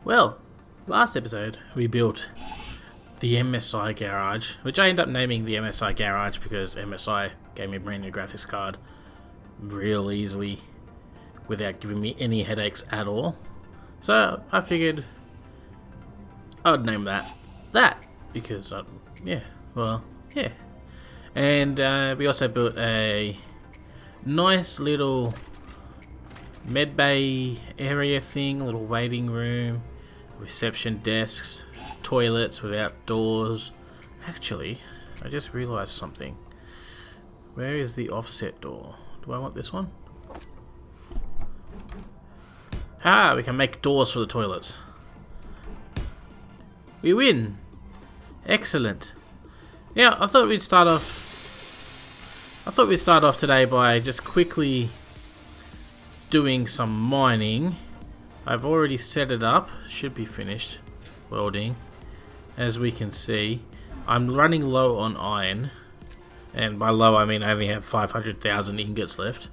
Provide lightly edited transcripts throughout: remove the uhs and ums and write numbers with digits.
Well, last episode we built the MSI garage, which I ended up naming the MSI garage because MSI gave me a brand new graphics card real easily without giving me any headaches at all. So I figured I would name that because yeah. And we also built a nice little medbay area thing, a little waiting room, reception desks, toilets without doors. Actually, I just realized something. Where is the offset door? Do I want this one? Ah, we can make doors for the toilets. We win! Excellent. Yeah, I thought we'd start off today by just quickly doing some mining. I've already set it up, should be finished welding. As we can see, I'm running low on iron, and by low I mean I only have 500,000 ingots left.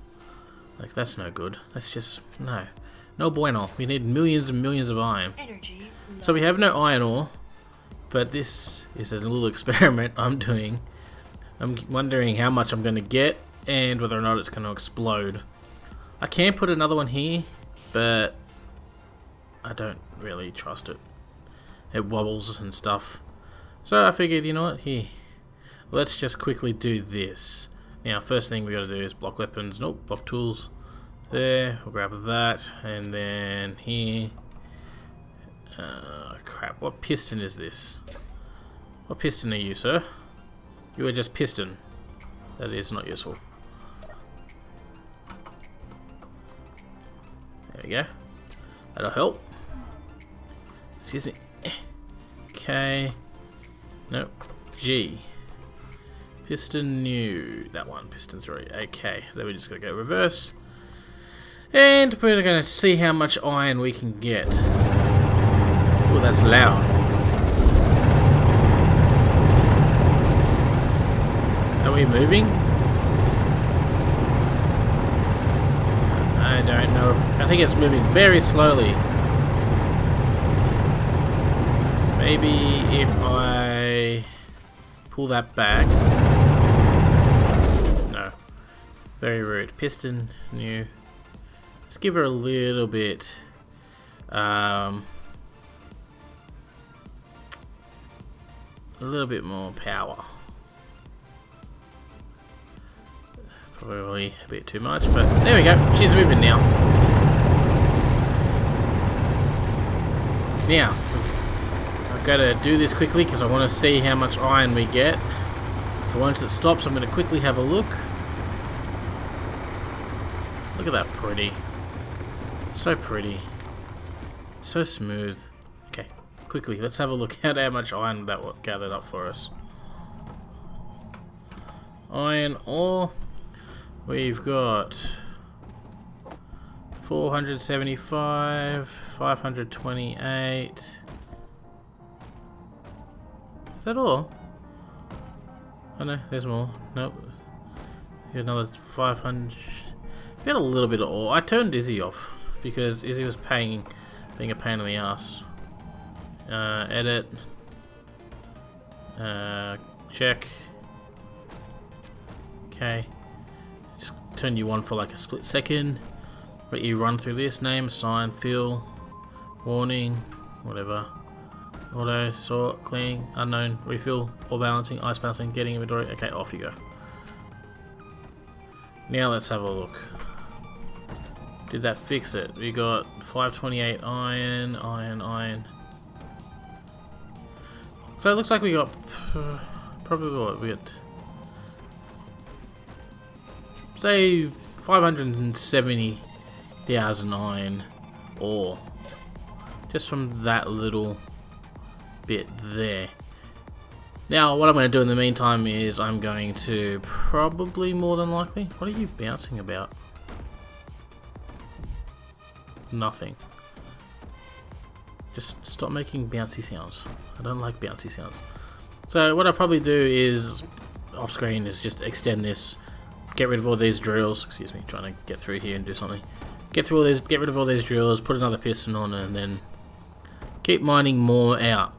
Like, that's no good. That's just no bueno. We need millions and millions of iron. So we have no iron ore, but this is a little experiment I'm doing. I'm wondering how much I'm going to get and whether or not it's going to explode. I can put another one here, but I don't really trust it. It wobbles and stuff. So I figured, you know what, here, let's just quickly do this. Now, first thing we got to do is block weapons. Nope, block tools. There, we'll grab that, and then here. Crap, what piston is this? What piston are you, sir? You are just piston. That is not useful. There we go. That'll help. Excuse me. Okay. Nope. G. Piston new. That one. Piston 3. Okay. Then we're just going to go reverse. And we're going to see how much iron we can get. Oh, that's loud. Are we moving? I don't know. I think it's moving very slowly. Maybe if I pull that back. No. Very rude. Piston, new. Let's give her a little bit. A little bit more power. Probably a bit too much, but there we go. She's moving now. Now, I've got to do this quickly because I want to see how much iron we get. So once it stops, I'm going to quickly have a look. Look at that pretty. So pretty. So smooth. Okay, quickly, let's have a look at how much iron that gathered up for us. Iron ore. We've got 475, 528. Is that all? Oh no, there's more. Nope. Here's another 500. We got a little bit of ore. I turned Izzy off because Izzy was being a pain in the ass. Edit. Check. Okay. Just turn you on for like a split second. Let you run through this. Name, assign, fill, warning, whatever. Auto, sort, clean, unknown, refill, or balancing, ice balancing, getting inventory. Okay, off you go. Now let's have a look. Did that fix it? We got 528 iron, iron. So it looks like we got probably what we got. Say 570,000 iron ore just from that little bit there. Now what I'm going to do in the meantime is I'm going to probably more than likely. What are you bouncing about? Nothing. Just stop making bouncy sounds. I don't like bouncy sounds. So what I'll probably do is off screen is just extend this. Get rid of all these drills. Excuse me, trying to get through here and do something. Get rid of all these drills, put another piston on, and then keep mining more out,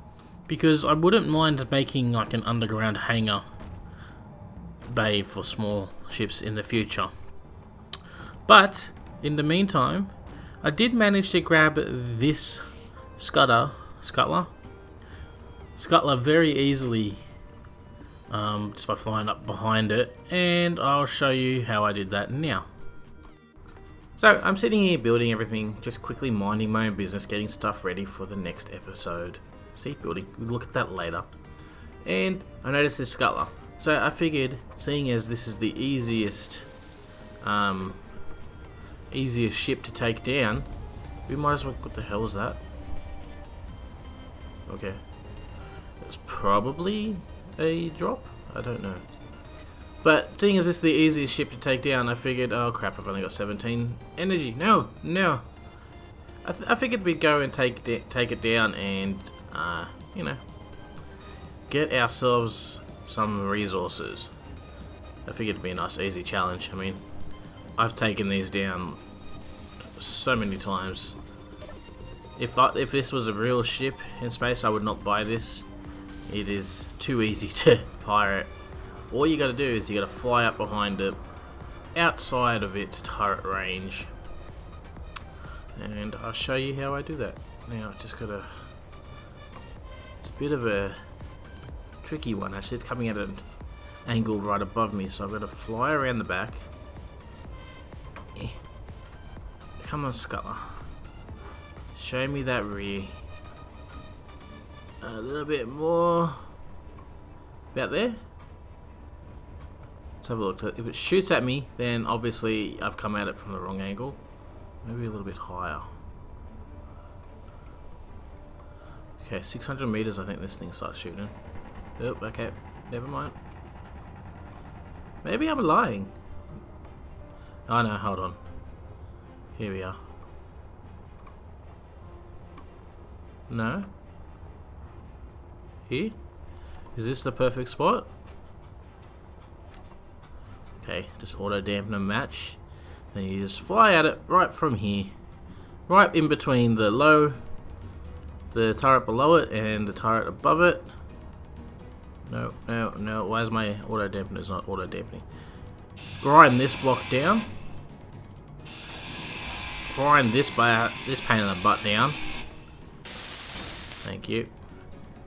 because I wouldn't mind making like an underground hangar bay for small ships in the future. But in the meantime, I did manage to grab this scuttler very easily, just by flying up behind it, and I'll show you how I did that now. So I'm sitting here building everything, just quickly minding my own business, getting stuff ready for the next episode. See, building, we'll look at that later. And I noticed this scuttler, so I figured, seeing as this is the easiest ship to take down, we might as well. What the hell was that? Okay, it's probably a drop, I don't know. But seeing as this is the easiest ship to take down, I figured, oh crap, I've only got 17 energy. No. I figured we'd go and take it down and, you know, get ourselves some resources. I figured it'd be a nice, easy challenge. I mean, I've taken these down so many times. If this was a real ship in space, I would not buy this. It is too easy to pirate. All you gotta do is you gotta fly up behind it, outside of its turret range, and I'll show you how I do that. Now, I just gotta. It's a bit of a tricky one actually. It's coming at an angle right above me, so I've got to fly around the back. Come on, scuttler. Show me that rear. A little bit more. About there. Let's have a look. If it shoots at me, then obviously I've come at it from the wrong angle. Maybe a little bit higher. Okay, 600 meters I think this thing starts shooting. Oh, okay, never mind. Maybe I'm lying. Oh no, hold on. Here we are. No? Here? Is this the perfect spot? Okay, just auto dampener match. Then you just fly at it right from here. Right in between the the turret below it and the turret above it. No. Why is my auto dampener not auto dampening? Grind this block down. Grind this pain in the butt down. Thank you.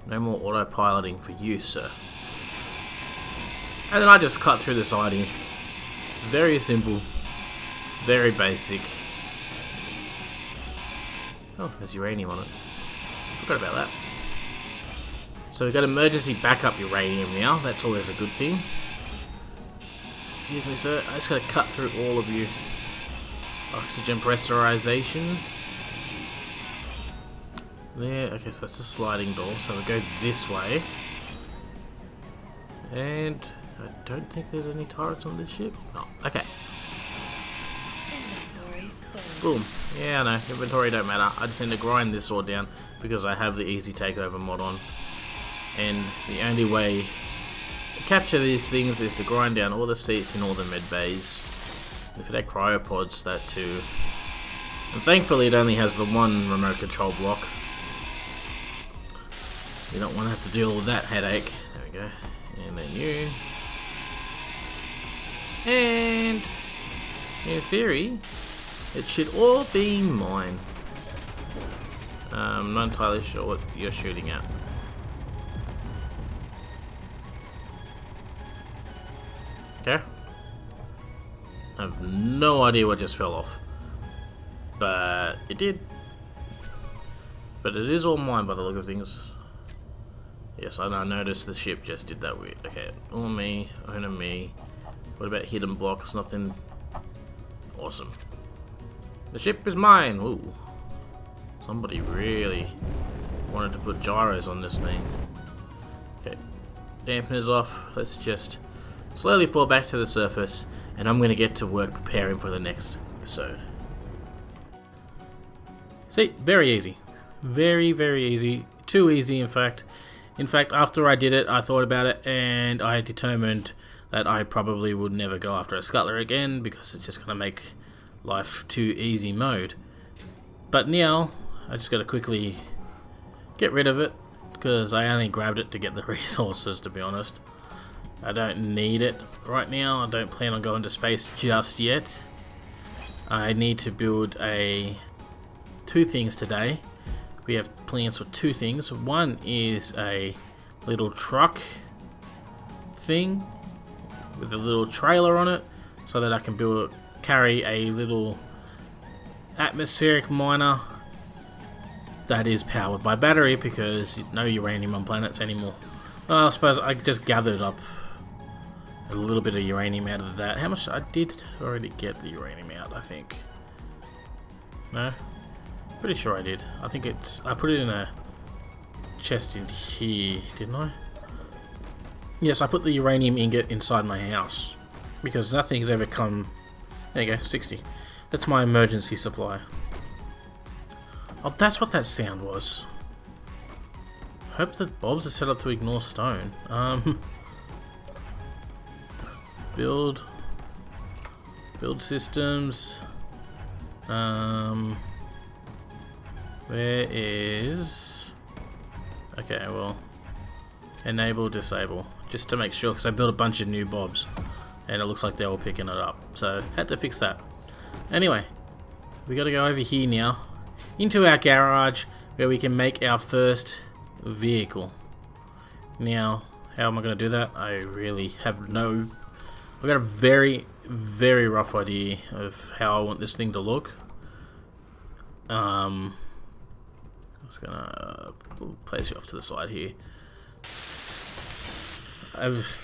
No more autopiloting for you, sir. And then I just cut through the siding. Very simple. Very basic. Oh, there's uranium on it. Forgot about that. So we've got emergency backup uranium now. That's always a good thing. Excuse me, sir. I just got to cut through all of you. Oxygen pressurization. There. Okay, so it's a sliding door. So we go this way. And I don't think there's any turrets on this ship. No. Okay. Boom. Yeah, I know. Inventory don't matter. I just need to grind this sword down because I have the easy takeover mod on. And the only way to capture these things is to grind down all the seats in all the med bays. If it had cryopods, that too. And thankfully it only has the one remote control block. You don't want to have to deal with that headache. There we go. And then you. And in theory, it should all be mine. I'm not entirely sure what you're shooting at. Okay. I have no idea what just fell off. But it did. But it is all mine by the look of things. Yes, I noticed the ship just did that weird. Okay, all me, owner me. What about hidden blocks? Nothing. Awesome. The ship is mine! Ooh. Somebody really wanted to put gyros on this thing. Okay. Dampeners off. Let's just slowly fall back to the surface, and I'm going to get to work preparing for the next episode. See, very easy. Very, very easy. Too easy, in fact. In fact, after I did it, I thought about it, and I determined that I probably would never go after a scuttler again, because it's just going to make life too easy mode. But now, I just got to quickly get rid of it, because I only grabbed it to get the resources, to be honest. I don't need it right now. I don't plan on going to space just yet. I need to build two things today. We have plans for two things. One is a little truck thing with a little trailer on it, so that I can carry a little atmospheric miner that is powered by battery, because no uranium on planets anymore. Well, I suppose I just gathered up a little bit of uranium out of that. How much? I did already get the uranium out, I think. No? Pretty sure I did. I think I put it in a chest in here, didn't I? Yes, I put the uranium ingot inside my house, because nothing's ever come... There you go, 60. That's my emergency supply. Oh, that's what that sound was. Hope that bulbs are set up to ignore stone. Build systems. Where is... Okay, well, enable, disable, just to make sure, because I built a bunch of new bulbs and it looks like they're all picking it up, so had to fix that. Anyway, we got to go over here now into our garage, where we can make our first vehicle. Now, how am I going to do that? I really have no... I've got a very, very rough idea of how I want this thing to look. I'm just going to place you off to the side here.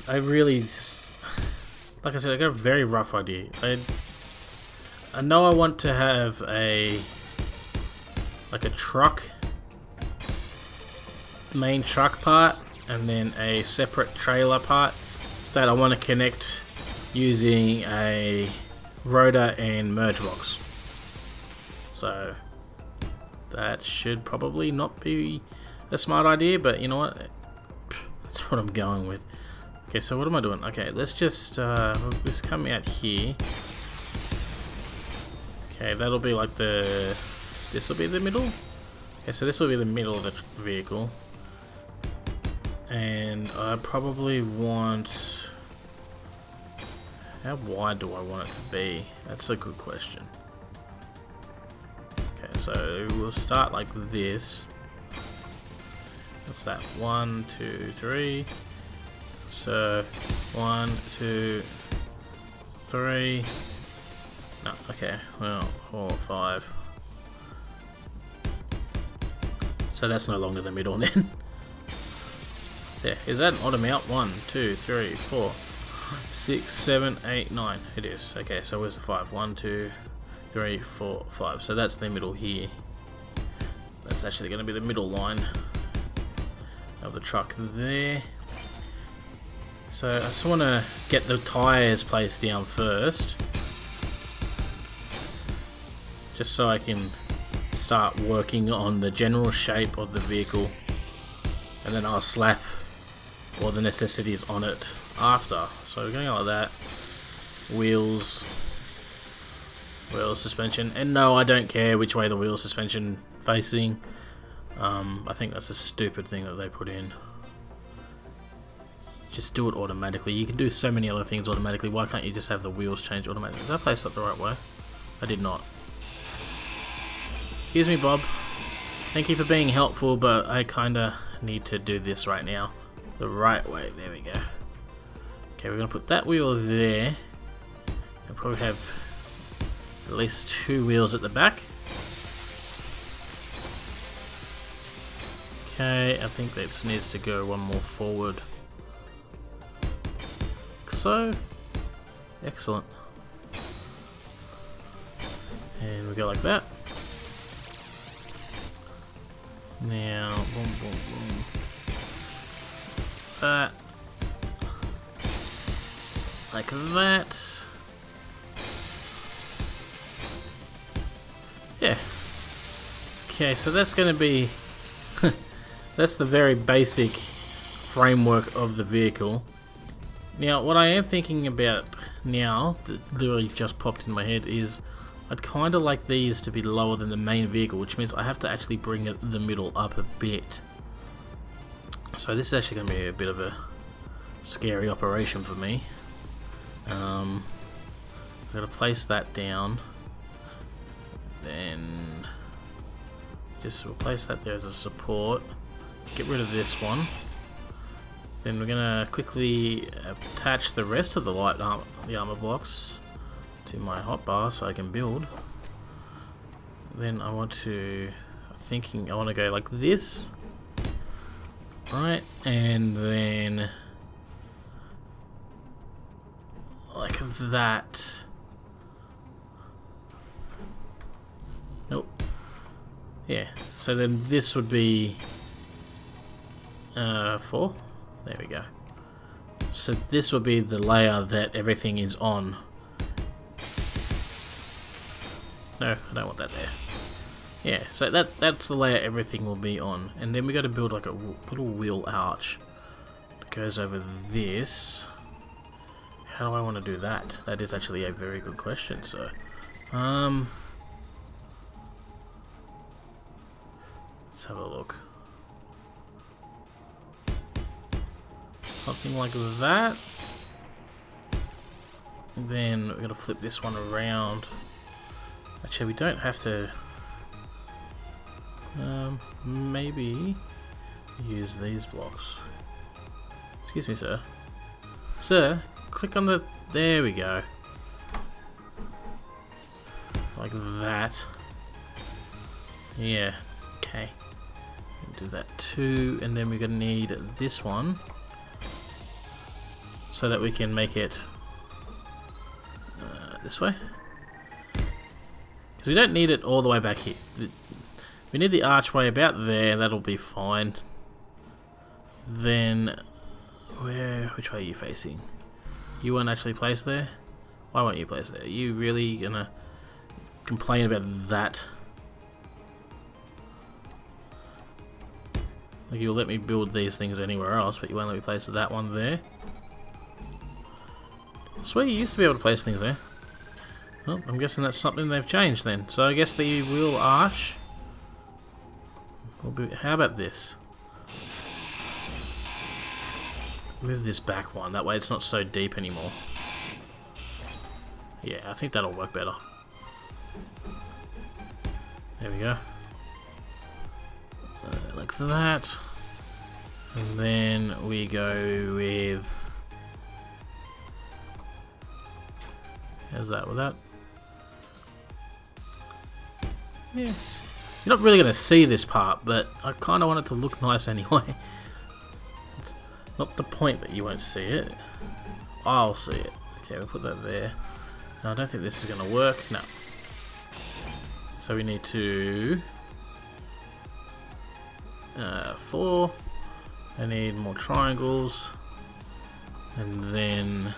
I really... Like I said, I got a very rough idea. I know I want to have like a truck, main truck part, and then a separate trailer part that I want to connect using a rotor and merge box. So that should probably not be a smart idea, but you know what? That's what I'm going with. Okay, so what am I doing? Okay, let's just come out here. Okay, that'll be like this will be the middle. Okay, so this will be the middle of the vehicle. And I probably want... How wide do I want it to be? That's a good question. Okay, so we'll start like this. What's that? 1, 2, 3. So 1, 2, 3. No, okay. Well, 4, 5. So that's no longer the middle then. There. Is that an odd amount? 1, 2, 3, 4, 6, 7, 8, 9. It is. Okay, so where's the 5? 1, 2, 3, 4, 5. So that's the middle here. That's actually going to be the middle line of the truck there. So I just want to get the tyres placed down first, just so I can start working on the general shape of the vehicle, and then I'll slap all the necessities on it after. So we're going like that. Wheel suspension, and no, I don't care which way the wheel suspension facing. I think that's a stupid thing that they put in. Just do it automatically. You can do so many other things automatically. Why can't you just have the wheels change automatically? Did I place that the right way? I did not. Excuse me, Bob. Thank you for being helpful, but I kinda need to do this right now. The right way. There we go. Okay, we're gonna put that wheel there. We'll probably have at least 2 wheels at the back. Okay, I think this needs to go one more forward. So, excellent. And we go like that. Now, boom, boom, boom. Like that. Yeah. Okay, so that's going to be... that's the very basic framework of the vehicle. Now, what I am thinking about now, that literally just popped in my head, is I'd kind of like these to be lower than the main vehicle, which means I have to actually bring the middle up a bit. So this is actually going to be a bit of a scary operation for me. I'm going to place that down, then just replace that there as a support, get rid of this one, then we're going to quickly attach the rest of the armor blocks to my hotbar so I can build. Then I want to, I want to go like this, right, and then like that. Nope. Yeah, so then this would be 4. There we go. So this would be the layer that everything is on. No, I don't want that there. Yeah, so that's the layer everything will be on. And then we got to build like a little wheel arch that goes over this. How do I want to do that? That is actually a very good question. So, let's have a look. Something like that. Then we're going to flip this one around. Actually, we don't have to. Maybe use these blocks. Excuse me, sir. Sir, click on the. There we go. Like that. Yeah. Okay. Do that too, and then we're gonna need this one so that we can make it this way. Because we don't need it all the way back here. We need the archway about there. That'll be fine. Then, which way are you facing? You weren't actually placed there? Why weren't you placed there? Are you really gonna complain about that? Like, you'll let me build these things anywhere else, but you won't let me place that one there. I swear you used to be able to place things there. Well, I'm guessing that's something they've changed then. So I guess the wheel arch will be. How about this? Move this back one. That way it's not so deep anymore. Yeah, I think that'll work better. There we go. Like that. And then we go with. How's that with that? Yeah. You're not really going to see this part, but I kind of want it to look nice anyway. It's not the point that you won't see it. I'll see it. Okay, we'll put that there. No, I don't think this is going to work. No. So we need to... 4. I need more triangles. And then...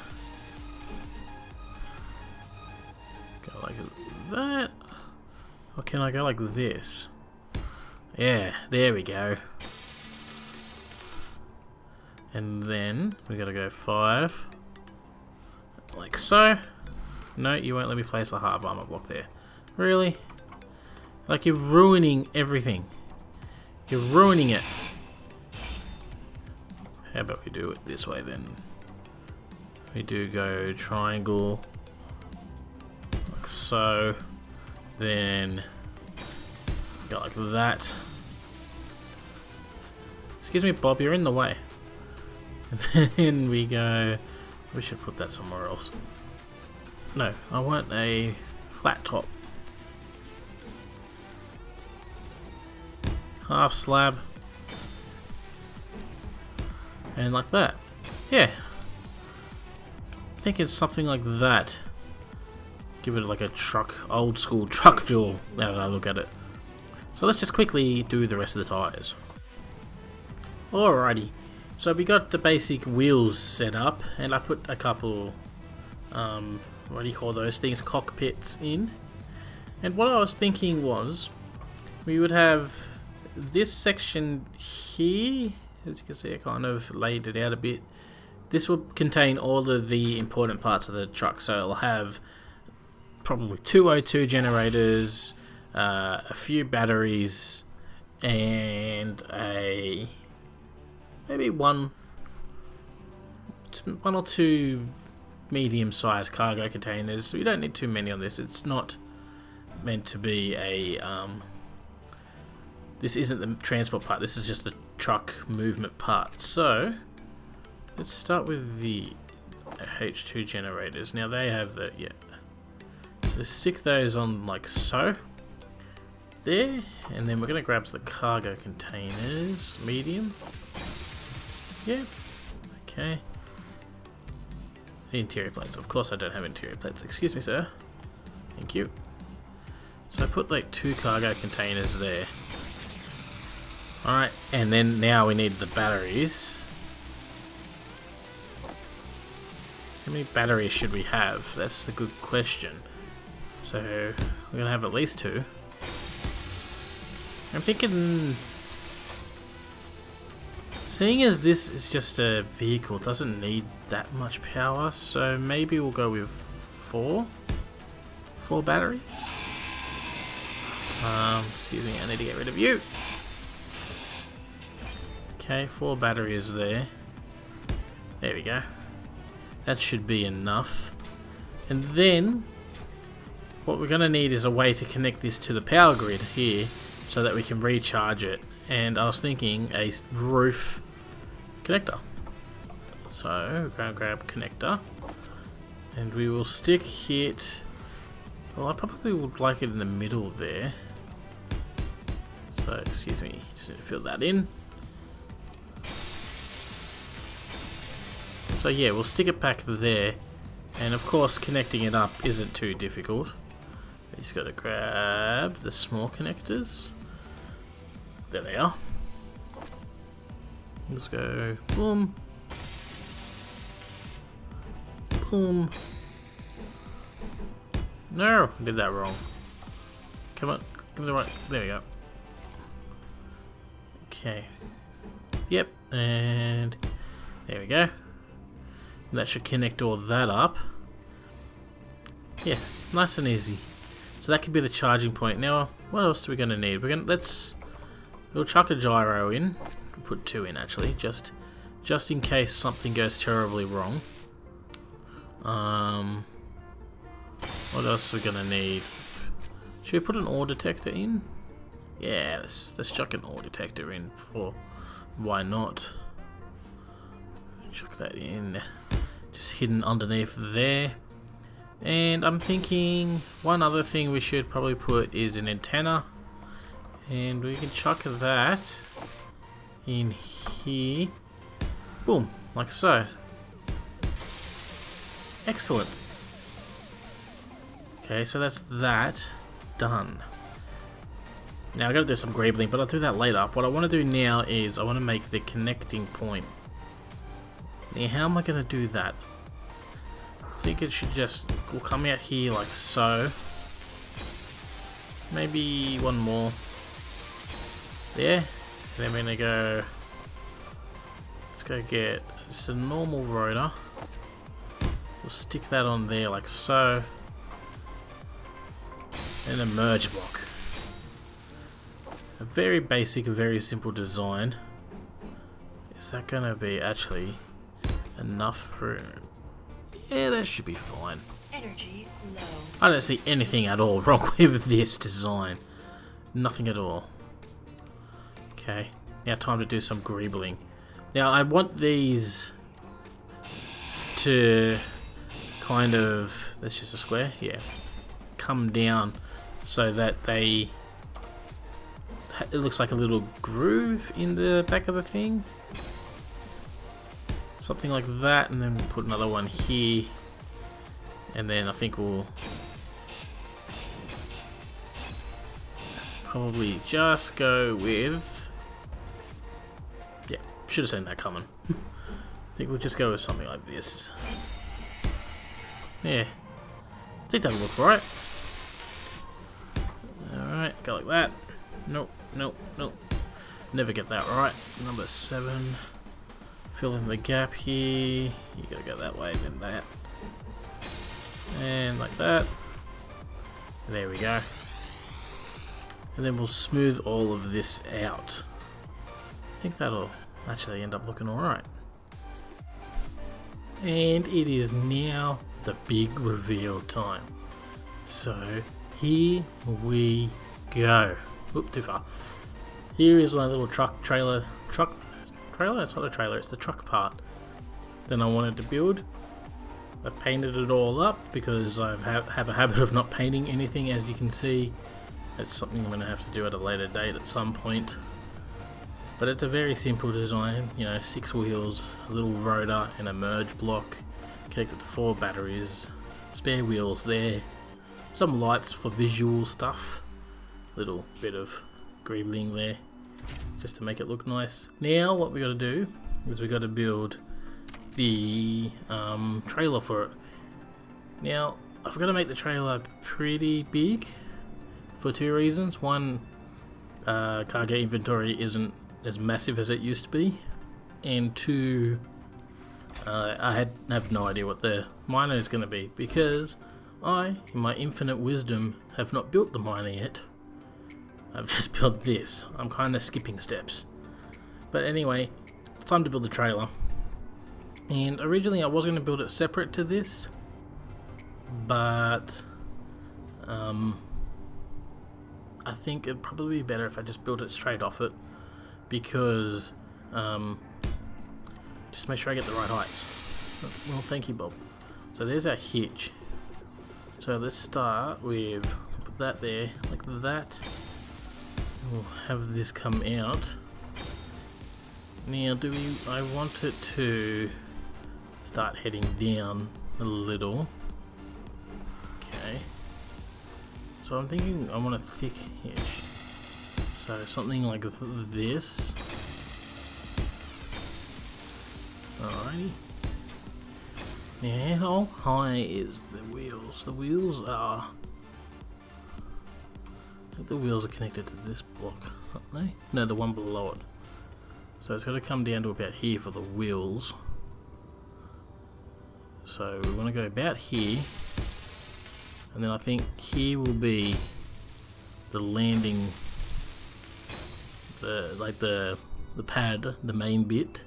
go like that. Or can I go like this? Yeah, there we go. And then we gotta go 5. Like so. No, you won't let me place the half armor block there. Really? Like, you're ruining everything. You're ruining it. How about we do it this way then? We do go triangle. Like so. Then go like that. Excuse me, Bob, you're in the way. And then we go. We should put that somewhere else. No, I want a flat top. Half slab. And like that. Yeah. I think it's something like that. Give it like a truck, old school truck feel now that I look at it. So let's just quickly do the rest of the tyres. Alrighty, so we got the basic wheels set up, and I put a couple, what do you call those things, cockpits in. And what I was thinking was, we would have this section here, as you can see I kind of laid it out a bit. This will contain all of the important parts of the truck, so it'll have probably 2 O2 generators, a few batteries, and maybe one or two medium-sized cargo containers. We don't need too many on this. It's not meant to be a this isn't the transport part, this is just the truck movement part. So let's start with the H2 generators. Now they have the, yeah, so stick those on like so there, and then we're going to grab the cargo containers, medium, yeah, okay. The interior plates, of course I don't have interior plates, excuse me sir, thank you. So I put like 2 cargo containers there. Alright, and then now we need the batteries. How many batteries should we have? That's the good question. So we're gonna have at least 2. I'm thinking, seeing as this is just a vehicle, it doesn't need that much power, so maybe we'll go with 4 batteries. Excuse me, I need to get rid of you. Okay, 4 batteries there. There we go. That should be enough. And then what we're going to need is a way to connect this to the power grid here so that we can recharge it. And I was thinking a roof connector. So we're going to grab connector and we will stick it. Well, I probably would like it in the middle there. So excuse me, just need to fill that in. So yeah, we'll stick it back there, and of course connecting it up isn't too difficult. We just got to grab the small connectors. There they are. Let's go boom, boom. No, I did that wrong. Come on, give me the right. There we go. Okay. Yep, and there we go. That should connect all that up. Yeah, nice and easy. So that could be the charging point. Now, what else are we gonna need? We'll chuck a gyro in. We'll put 2 in actually, just in case something goes terribly wrong. What else are we gonna need? Should we put an ore detector in? Yeah, let's chuck an ore detector in for, why not? Chuck that in, just hidden underneath there. And I'm thinking one other thing we should probably put is an antenna, and we can chuck that in here. Boom, like so. Excellent. Okay, so that's that done. Now I gotta do some greebling, but I'll do that later. What I want to do now is I want to make the connecting point. Now how am I gonna do that? I think it should just, we'll come out here like so. Maybe one more. There. And then we're gonna go, let's go get just a normal rotor. We'll stick that on there like so. And a merge block. A very basic, very simple design. Is that gonna be actually enough for... Yeah, that should be fine. Energy low. I don't see anything at all wrong with this design. Nothing at all. Okay, now time to do some greebling. Now I want these to kind of... That's just a square? Yeah. Come down so that they... It looks like a little groove in the back of the thing. Something like that, and then we'll put another one here. And then I think we'll probably just go with... Yeah, should have seen that coming. I think we'll just go with something like this. Yeah, I think that'll look right. Alright, go like that. Nope, nope, nope. Never get that right. Number 7. Fill in the gap here. You gotta go that way, then that. And like that. There we go. And then we'll smooth all of this out. I think that'll actually end up looking alright. And it is now the big reveal time. So here we go. Oop, too far. Here is my little trailer. It's not a trailer, it's the truck part. Then I wanted to build. I've painted it all up because I have a habit of not painting anything, as you can see. That's something I'm going to have to do at a later date at some point. But it's a very simple design, you know, 6 wheels, a little rotor and a merge block connected to 4 batteries, spare wheels there, some lights for visual stuff, little bit of greebling there just to make it look nice. Now what we got to do is we got to build the trailer for it. Now I've got to make the trailer pretty big for 2 reasons. One, cargo inventory isn't as massive as it used to be, and 2, I have no idea what the miner is going to be, because I, in my infinite wisdom, have not built the miner yet. I've just built this. I'm kind of skipping steps. But anyway, it's time to build the trailer. And originally I was going to build it separate to this, but I think it'd probably be better if I just built it straight off it, because just make sure I get the right heights. Well, thank you, Bob. So there's our hitch. So let's start with, put that there, like that. We'll have this come out. Now, I want it to start heading down a little. Okay. So I'm thinking I want a thick hitch. So something like this. Alrighty. Now, how high is the wheels? The wheels are... I think the wheels are connected to this block, aren't they? No, the one below it. So it's got to come down to about here for the wheels. So we want to go about here. And then I think here will be the landing, the pad, the main bit.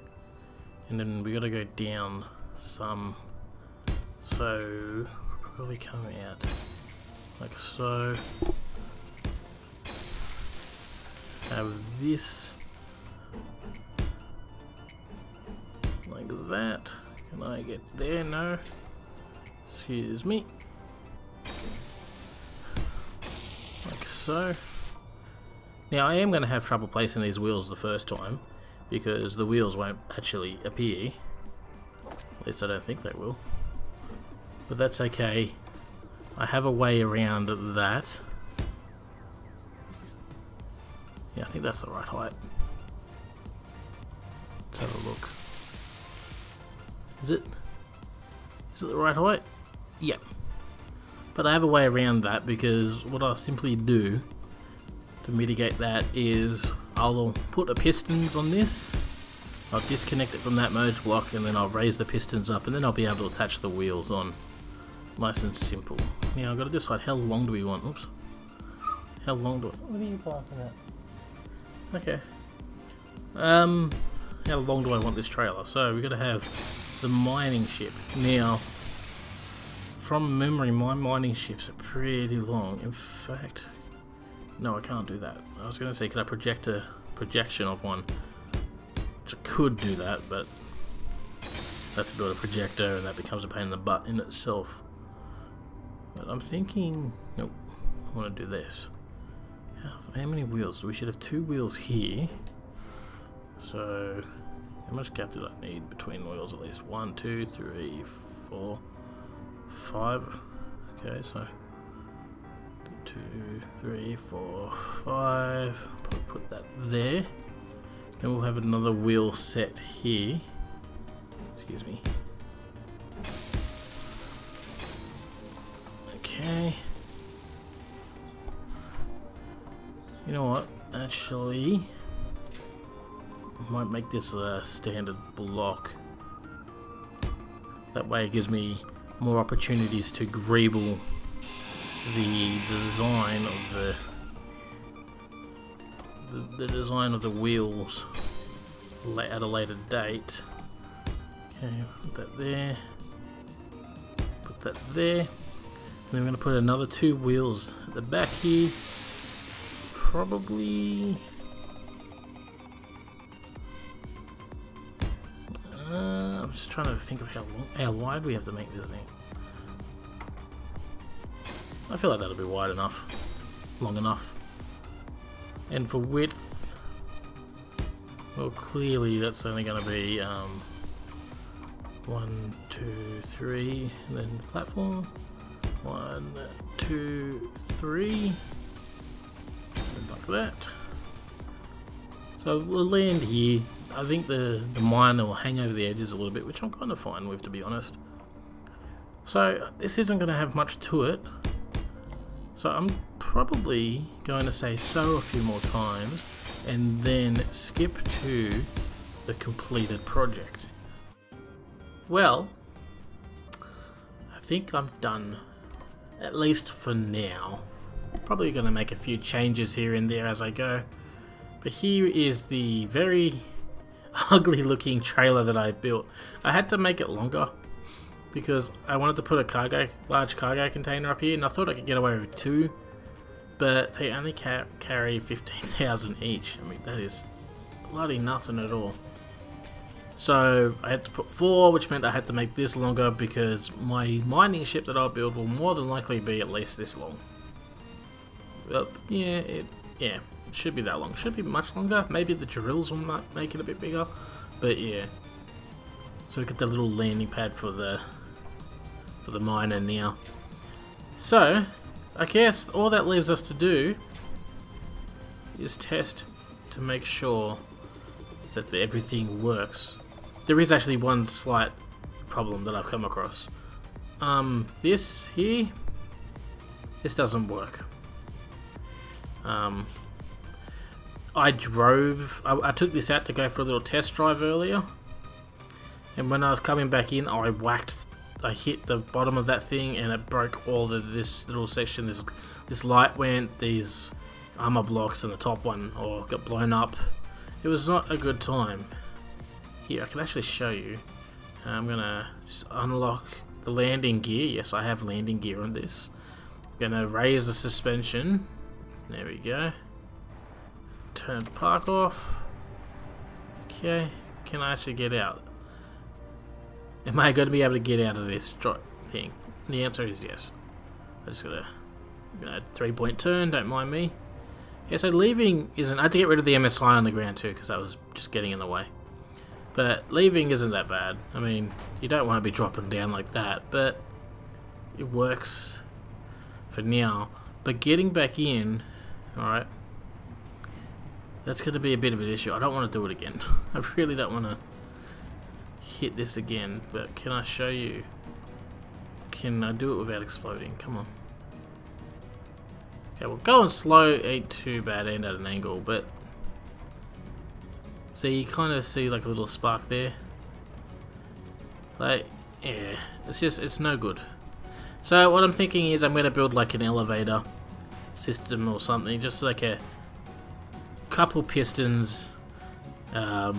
And then we got to go down some. So probably come out like so. Have this like that. Can I get there? No. Excuse me. Like so. Now I am going to have trouble placing these wheels the first time, because the wheels won't actually appear. At least I don't think they will. But that's okay. I have a way around that. Yeah, I think that's the right height. Let's have a look. Is it the right height? Yeah. But I have a way around that, because what I'll simply do to mitigate that is I'll put a pistons on this. I'll disconnect it from that merge block, and then I'll raise the pistons up, and then I'll be able to attach the wheels on. Nice and simple. Now I've got to decide how long do we want. Oops. How long do I... What are you barking at? Okay. How long do I want this trailer? So we've got to have the mining ship. Now, from memory, my mining ships are pretty long. In fact, no, I can't do that. I was going to say, could I project a projection of one? Which I could do that, but I have to build a projector, and that becomes a pain in the butt in itself. But I'm thinking, nope, I want to do this. How many wheels? We should have 2 wheels here. So, how much gap did I need between wheels at least? 1, 2, 3, 4, 5. Okay, so 2, 3, 4, 5. Put that there. Then we'll have another wheel set here. Excuse me. Okay. You know what? Actually, I might make this a standard block. That way it gives me more opportunities to greeble the design of the wheels at a later date. Okay, put that there. Put that there. And then we're going to put another 2 wheels at the back here. Probably. I'm just trying to think of how wide we have to make this thing. I feel like that'll be wide enough, long enough. And for width, well, clearly that's only going to be 1, 2, 3, and then platform. 1, 2, 3, and like that. So we'll land here. I think the miner will hang over the edges a little bit, which I'm kind of fine with, to be honest. So this isn't going to have much to it. So I'm probably going to say so a few more times and then skip to the completed project. Well, I think I'm done, at least for now. Probably going to make a few changes here and there as I go. But here is the very ugly looking trailer that I built. I had to make it longer because I wanted to put a large cargo container up here, and I thought I could get away with 2, but they only carry 15,000 each. I mean, that is bloody nothing at all. So I had to put 4, which meant I had to make this longer because my mining ship that I'll build will more than likely be at least this long. Yeah, it should be that long. Should be much longer. Maybe the drills will make it a bit bigger, but yeah. So we got the little landing pad for the miner now. So I guess all that leaves us to do is test to make sure that everything works. There is actually one slight problem that I've come across. This here, this doesn't work. I took this out to go for a little test drive earlier, and when I was coming back in, I hit the bottom of that thing and it broke all this little section. This light went, these armor blocks, and the top one all got blown up. It was not a good time. Here, I can actually show you. I'm gonna just unlock the landing gear. Yes, I have landing gear on this. I'm gonna raise the suspension. There we go. Turn park off. Okay, can I actually get out? Am I going to be able to get out of this thing? The answer is yes. I just gotta 3-point turn, don't mind me. Yeah, so leaving isn't... I had to get rid of the MSI on the ground too, because that was just getting in the way. But leaving isn't that bad. I mean, you don't want to be dropping down like that, but it works for now. But getting back in, alright, that's going to be a bit of an issue. I don't want to do it again. I really don't want to hit this again, but can I show you? Can I do it without exploding? Come on. Okay, well, going slow ain't too bad and at an angle, but so you kind of see like a little spark there. Like, yeah, it's no good. So what I'm thinking is I'm going to build like an elevator system or something, just like a couple pistons that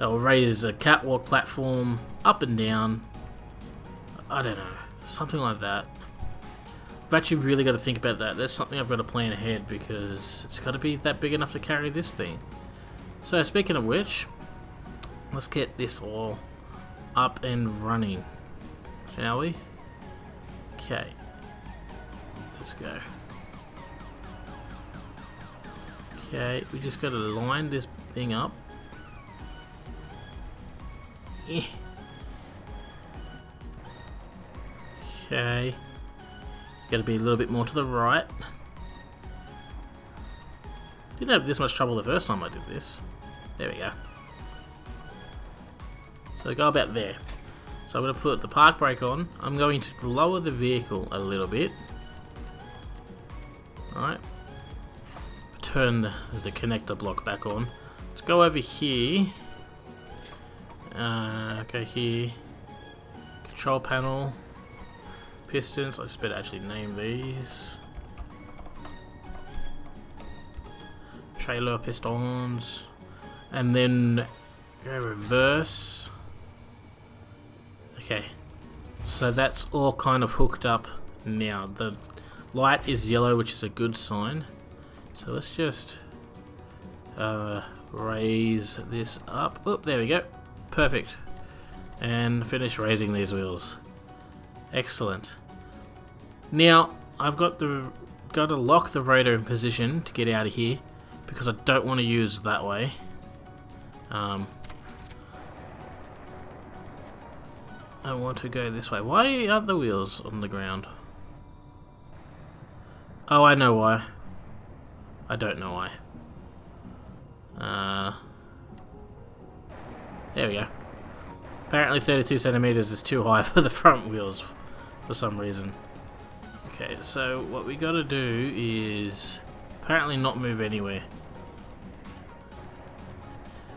will raise a catwalk platform up and down. I don't know, something like that. I've actually really got to think about that. That's something I've got to plan ahead because it's got to be that big enough to carry this thing. So speaking of which, let's get this all up and running, shall we? Okay, let's go. Okay, we just got to line this thing up. Yeah. Okay, got to be a little bit more to the right. Didn't have this much trouble the first time I did this. There we go. So go about there. So I'm going to put the park brake on. I'm going to lower the vehicle a little bit. Alright. Turn the connector block back on. Let's go over here. Okay, here. Control panel. pistons. I just better actually name these. Trailer pistons. And then go reverse. Okay. So that's all kind of hooked up now. The light is yellow, which is a good sign. So let's just raise this up. Oh, there we go. Perfect. And finish raising these wheels. Excellent. Now I've got to lock the rotor in position to get out of here because I don't want to use that way. I want to go this way. Why aren't the wheels on the ground? Oh, I know why. I don't know why. There we go. Apparently 32 centimeters is too high for the front wheels for some reason. Okay, so what we gotta do is apparently not move anywhere.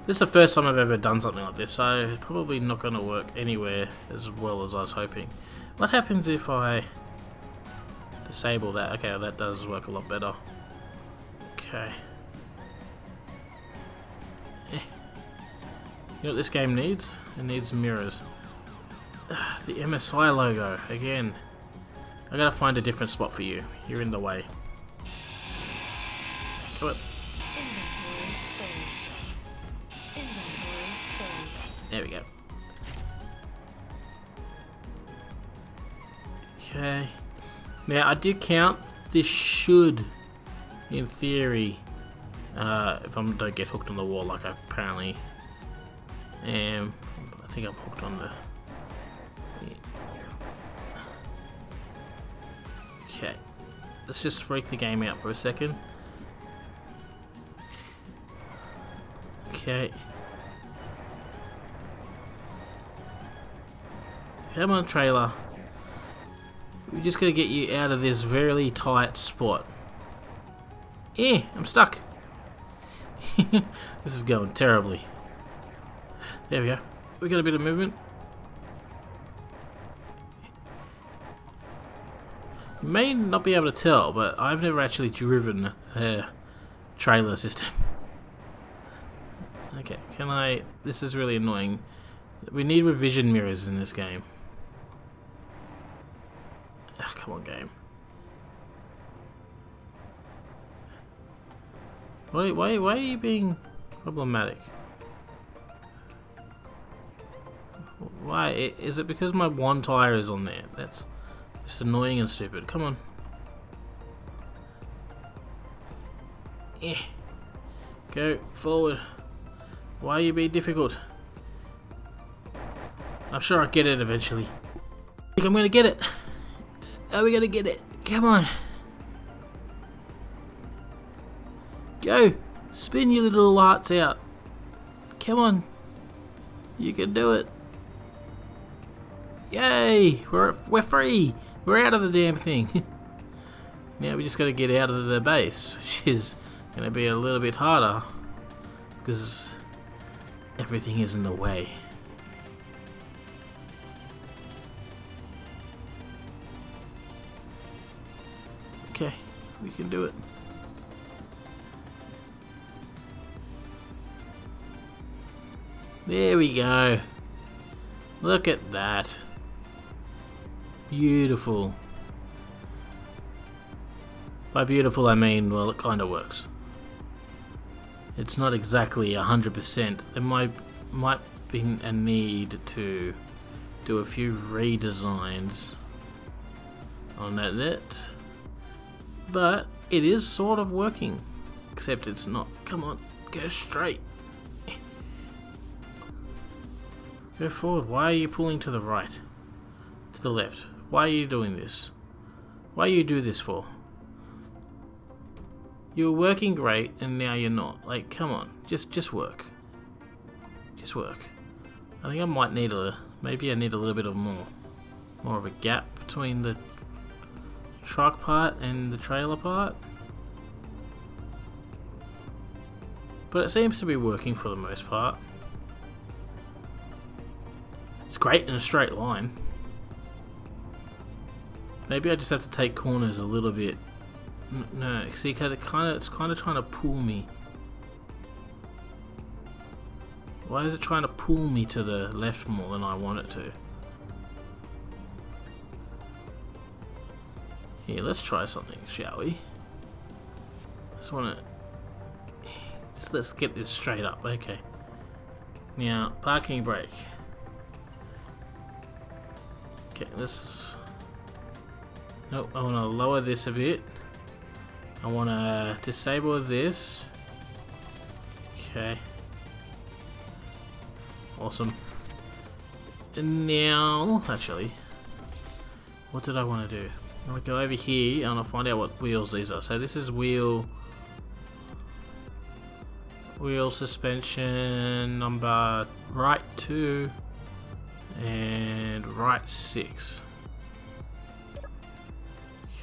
This is the first time I've ever done something like this, so it's probably not gonna work anywhere as well as I was hoping. What happens if I disable that? Okay, well, that does work a lot better. Okay. You know what this game needs? It needs mirrors. The MSI logo, again. I gotta find a different spot for you. You're in the way. Do it. There we go. Okay. Now, I did count. This should, in theory, if I don't get hooked on the wall like I apparently am. I think I'm hooked on the... Okay. Let's just freak the game out for a second. Okay. Come on, trailer. We're just gonna get you out of this very tight spot. I'm stuck. This is going terribly. There we go. We got a bit of movement. You may not be able to tell, but I've never actually driven a trailer system. Okay, can I... This is really annoying. We need revision mirrors in this game. Ugh, come on, game. Why are you being problematic? Why? Is it because my one tire is on there? That's just annoying and stupid. Come on. Go forward. Why are you being difficult? I'm sure I'll get it eventually. I think I'm gonna get it. Are we gonna get it? Come on. Go. Spin your little lights out. Come on. You can do it. Yay! We're free. We're out of the damn thing. Now we just gotta get out of the base, which is gonna be a little bit harder because everything is in the way. Okay, we can do it. There we go. Look at that. Beautiful. By beautiful I mean, well, it kind of works. It's not exactly 100%. There might be a need to do a few redesigns on that. But it is sort of working. Except it's not. Come on, go straight. Go forward. Why are you pulling to the right? To the left? Why are you doing this? Why you do this for? You were working great and now you're not. Like, come on. Just work. Just work. I think I might need maybe I need a little bit of more of a gap between the truck part and the trailer part. But it seems to be working for the most part. It's great in a straight line. Maybe I just have to take corners a little bit. No, see, it's kind of trying to pull me. Why is it trying to pull me to the left more than I want it to? Here, let's try something, shall we? Let's get this straight up. Okay. Now, parking brake. Okay, nope, I want to lower this a bit. I want to disable this. Okay. Awesome. And now, actually, what did I want to do? I want to go over here and I'll find out what wheels these are. So this is wheel suspension number right 2 and right 6.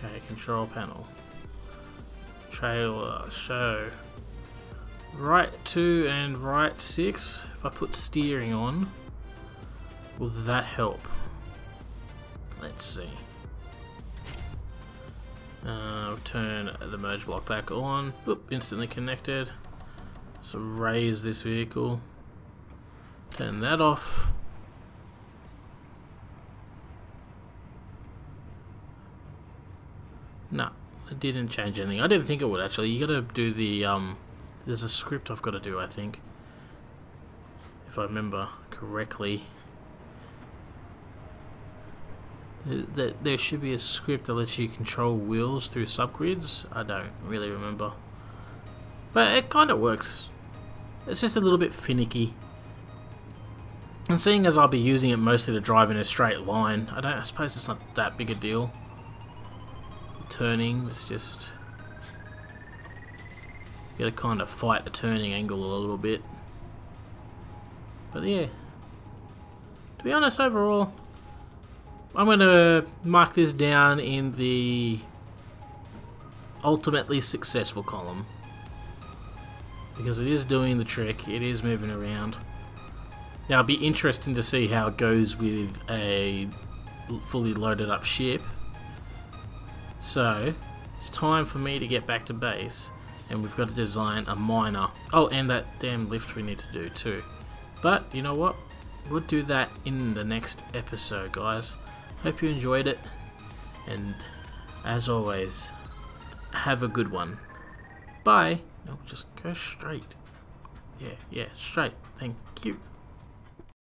Okay, control panel. Trailer, show. Right 2 and right 6. If I put steering on, will that help? Let's see. Turn the merge block back on. Oop, instantly connected. So raise this vehicle. Turn that off. No, it didn't change anything. I didn't think it would actually. You gotta do the there's a script I've got to do, I think, if I remember correctly. There should be a script that lets you control wheels through subgrids. I don't really remember, but it kind of works. It's just a little bit finicky, and seeing as I'll be using it mostly to drive in a straight line, I suppose it's not that big a deal. Turning, it's just you gotta kind of fight the turning angle a little bit. But yeah, to be honest, overall, I'm gonna mark this down in the ultimately successful column, because it is doing the trick, it is moving around. Now it'll be interesting to see how it goes with a fully loaded up ship. So it's time for me to get back to base, and we've got to design a miner. Oh, and that damn lift we need to do too. But you know what? We'll do that in the next episode, guys. Hope you enjoyed it, and as always, have a good one. Bye. No, just go straight. Yeah, straight. Thank you.